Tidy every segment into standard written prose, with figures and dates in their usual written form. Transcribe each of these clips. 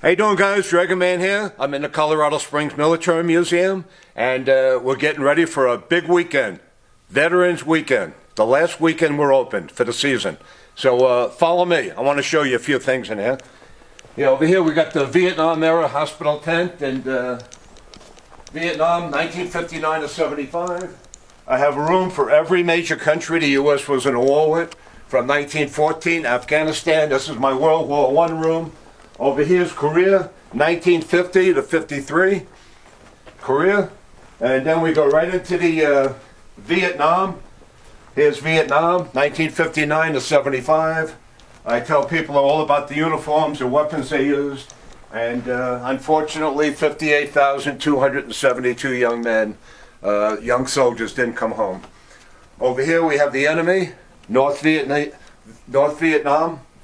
How you doing, guys? Dragonman here. I'm in the Colorado Springs Military Museum, and we're getting ready for a big weekend, Veterans Weekend, the last weekend we're open for the season. So follow me. I want to show you a few things in here. Yeah, over here we got the Vietnam era hospital tent, and Vietnam, 1959 to 75. I have a room for every major country the U.S. was in a war with, from 1914, Afghanistan. This is my World War I room. Over here is Korea, 1950 to 53, Korea. And then we go right into the Vietnam. Here's Vietnam, 1959 to 75. I tell people all about the uniforms and weapons they used. And unfortunately, 58,272 young men, young soldiers didn't come home. Over here we have the enemy, North Vietnam.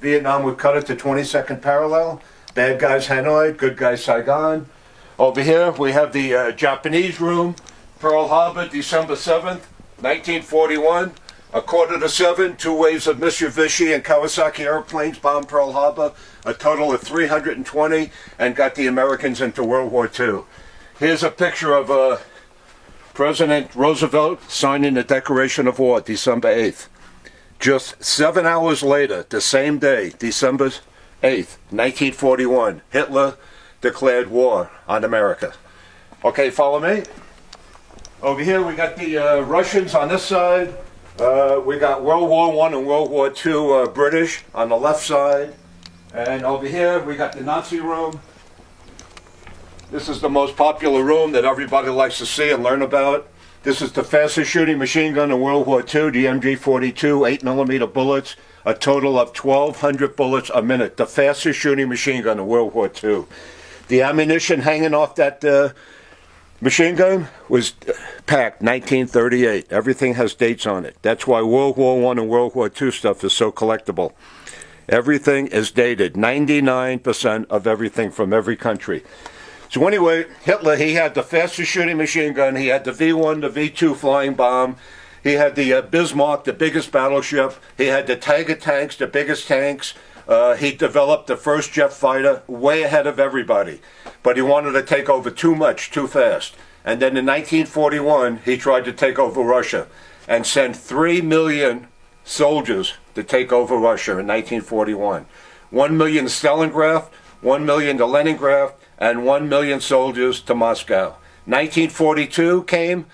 Vietnam, we cut it to 22nd parallel. Bad guys Hanoi, good guys Saigon. Over here we have the Japanese room, Pearl Harbor, December 7th, 1941. 6:45, 2 waves of Mitsubishi and Kawasaki airplanes bombed Pearl Harbor, a total of 320, and got the Americans into World War II. Here's a picture of President Roosevelt signing the Declaration of War, December 8th. Just 7 hours later, the same day, December 8th, 1941, Hitler declared war on America. Okay, follow me. Over here we got the Russians on this side. We got World War I and World War II British on the left side. And over here we got the Nazi room. This is the most popular room that everybody likes to see and learn about. This is the fastest shooting machine gun in World War II, the MG-42, 8mm bullets, a total of 1,200 bullets a minute. The fastest shooting machine gun in World War II. The ammunition hanging off that machine gun was packed 1938. Everything has dates on it. That's why World War I and World War II stuff is so collectible. Everything is dated. 99% of everything from every country. So anyway, Hitler, he had the fastest shooting machine gun. He had the V-1, the V-2 flying bomb. He had the Bismarck, the biggest battleship. He had the Tiger tanks, the biggest tanks. He developed the first jet fighter way ahead of everybody. But he wanted to take over too much, too fast. And then in 1941, he tried to take over Russia and sent 3 million soldiers to take over Russia in 1941. 1 million to Stalingrad, 1 million to Leningrad, and 1 million soldiers to Moscow. 1942 came.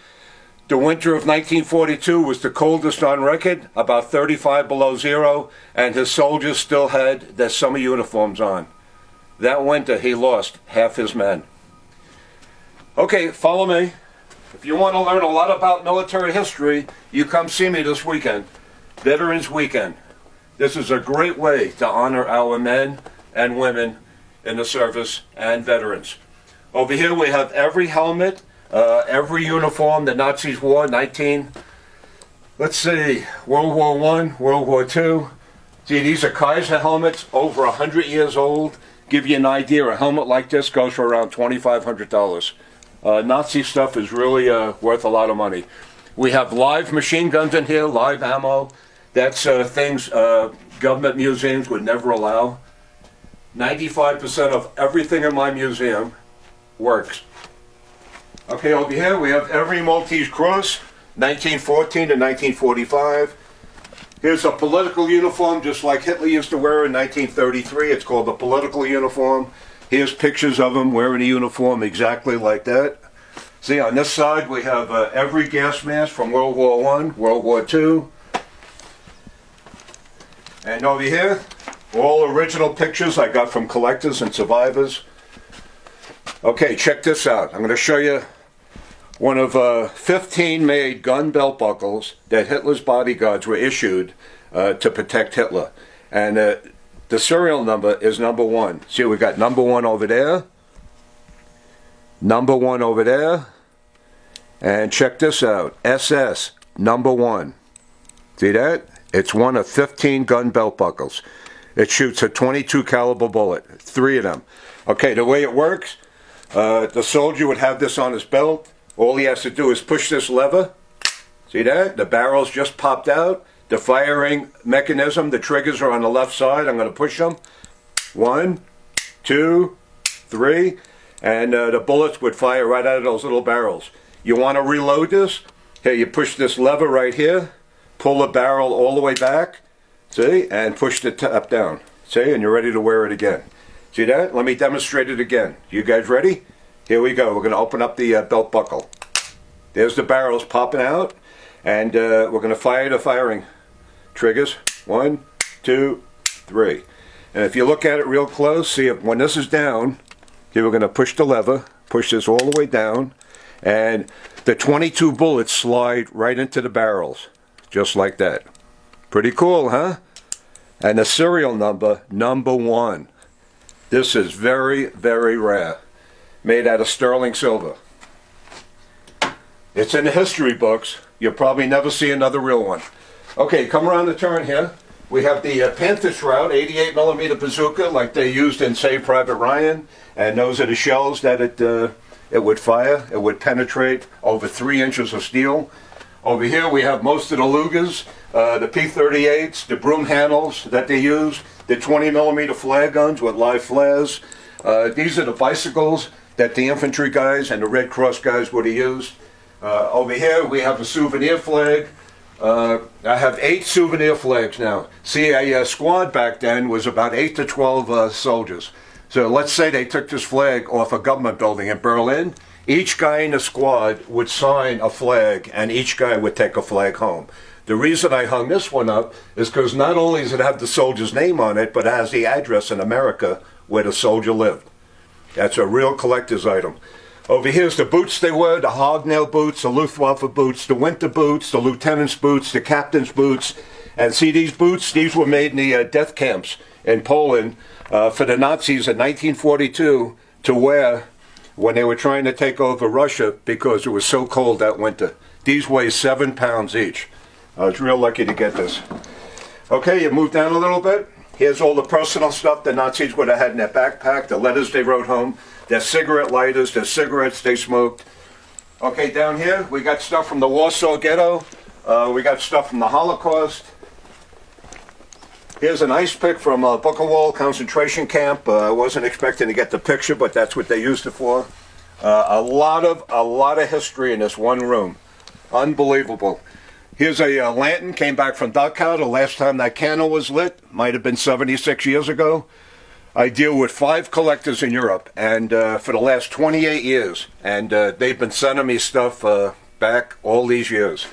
The winter of 1942 was the coldest on record, about 35 below zero, and his soldiers still had their summer uniforms on. That winter, he lost half his men. Okay, follow me. If you want to learn a lot about military history, you come see me this weekend, Veterans Weekend. This is a great way to honor our men and women in the service and veterans. Over here we have every helmet, every uniform the Nazis wore, World War I, World War II. See, these are Kaiser Helmets, over 100 years old. Give you an idea, a helmet like this goes for around $2,500. Nazi stuff is really worth a lot of money. We have live machine guns in here, live ammo. That's things government museums would never allow. 95% of everything in my museum works. Okay, over here we have every Maltese cross, 1914 to 1945. Here's a political uniform just like Hitler used to wear in 1933. It's called the political uniform. Here's pictures of him wearing a uniform exactly like that. See, on this side we have every gas mask from World War I, World War II. And over here, all original pictures I got from collectors and survivors. Okay, check this out. I'm going to show you one of 15 made gun belt buckles that Hitler's bodyguards were issued to protect Hitler. And the serial number is number 1. See, we got number 1 over there, number 1 over there, and check this out, SS number 1. See that? It's one of 15 gun belt buckles. It shoots a .22 caliber bullet, 3 of them. Okay, the way it works, the soldier would have this on his belt. All he has to do is push this lever. See that? The barrel's just popped out. The firing mechanism, the triggers are on the left side. I'm going to push them. 1, 2, 3, and the bullets would fire right out of those little barrels. You want to reload this? Here, you push this lever right here, pull the barrel all the way back, see, and push the top down, see, and you're ready to wear it again. See that? Let me demonstrate it again. You guys ready? Here we go. We're going to open up the belt buckle. There's the barrels popping out, and we're going to fire the firing triggers. 1, 2, 3. And if you look at it real close, see if when this is down, here we're going to push the lever, push this all the way down, and the 22 bullets slide right into the barrels, just like that. Pretty cool, huh? And the serial number, number 1. This is very, very rare. Made out of sterling silver. It's in the history books. You'll probably never see another real one. Okay, come around the turn here. We have the Panther Shroud, 88 millimeter bazooka, like they used in Save Private Ryan. And those are the shells that it would fire. It would penetrate over 3 inches of steel. Over here we have most of the Lugers, the P-38s, the broom handles that they use, the 20 millimeter flare guns with live flares. These are the bicycles that the infantry guys and the Red Cross guys would have used. Over here we have a Souvenir Flag. I have 8 Souvenir Flags now. See, a squad back then was about 8 to 12 soldiers. So let's say they took this flag off a government building in Berlin. Each guy in the squad would sign a flag, and each guy would take a flag home. The reason I hung this one up is because not only does it have the soldier's name on it, but it has the address in America where the soldier lived. That's a real collector's item. Over here's the boots they wear, the hobnail boots, the Luftwaffe boots, the winter boots, the lieutenant's boots, the captain's boots. And see these boots? These were made in the death camps in Poland for the Nazis in 1942 to wear when they were trying to take over Russia because it was so cold that winter. These weigh 7 pounds each. I was real lucky to get this. Okay, you move down a little bit. Here's all the personal stuff the Nazis would have had in their backpack, the letters they wrote home, their cigarette lighters, their cigarettes they smoked. Okay, down here we got stuff from the Warsaw Ghetto. We got stuff from the Holocaust. Here's an ice pick from Buchenwald concentration camp. I wasn't expecting to get the picture, but that's what they used it for. A lot of history in this one room. Unbelievable. Here's a lantern, came back from Dachau. The last time that candle was lit might have been 76 years ago. I deal with 5 collectors in Europe, and for the last 28 years, and they've been sending me stuff back all these years.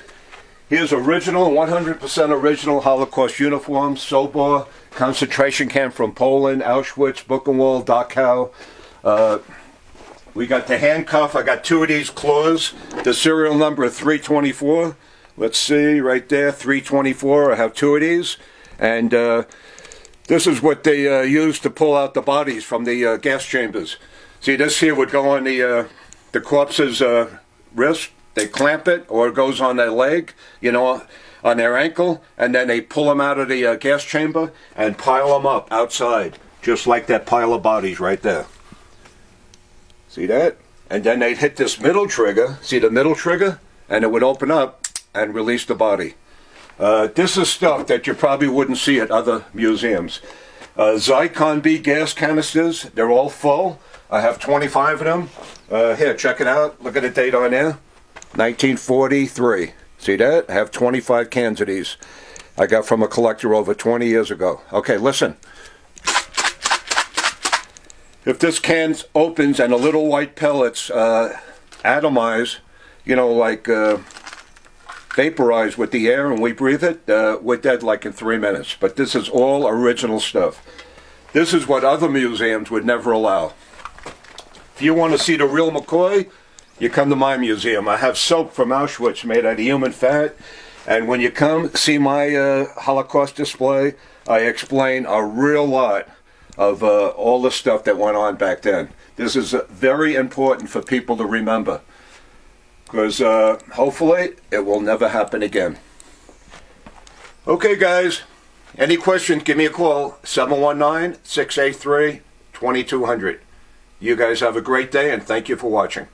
Here's original, 100% original Holocaust uniforms, Sobor, concentration camp from Poland, Auschwitz, Buchenwald, Dachau. We got the handcuff. I got 2 of these claws. The serial number is 324. Let's see, right there, 324. I have 2 of these. And this is what they use to pull out the bodies from the gas chambers. See, this here would go on the corpse's wrist. They clamp it, or it goes on their leg, you know, on their ankle, and then they pull them out of the gas chamber and pile them up outside, just like that pile of bodies right there. See that? And then they'd hit this middle trigger, see the middle trigger? And it would open up and release the body. This is stuff that you probably wouldn't see at other museums. Zyklon B gas canisters, they're all full. I have 25 of them. Here, check it out. Look at the date on there. 1943. See that? I have 25 cans of these. I got from a collector over 20 years ago. Okay, listen. If this can opens and the little white pellets atomize, you know, like vaporize with the air and we breathe it, we're dead like in 3 minutes. But this is all original stuff. This is what other museums would never allow. If you want to see the real McCoy, you come to my museum. I have soap from Auschwitz made out of human fat. And when you come see my Holocaust display, I explain a real lot of all the stuff that went on back then. This is very important for people to remember, because hopefully it will never happen again. Okay, guys, any questions, give me a call, 719-683-2200. You guys have a great day, and thank you for watching.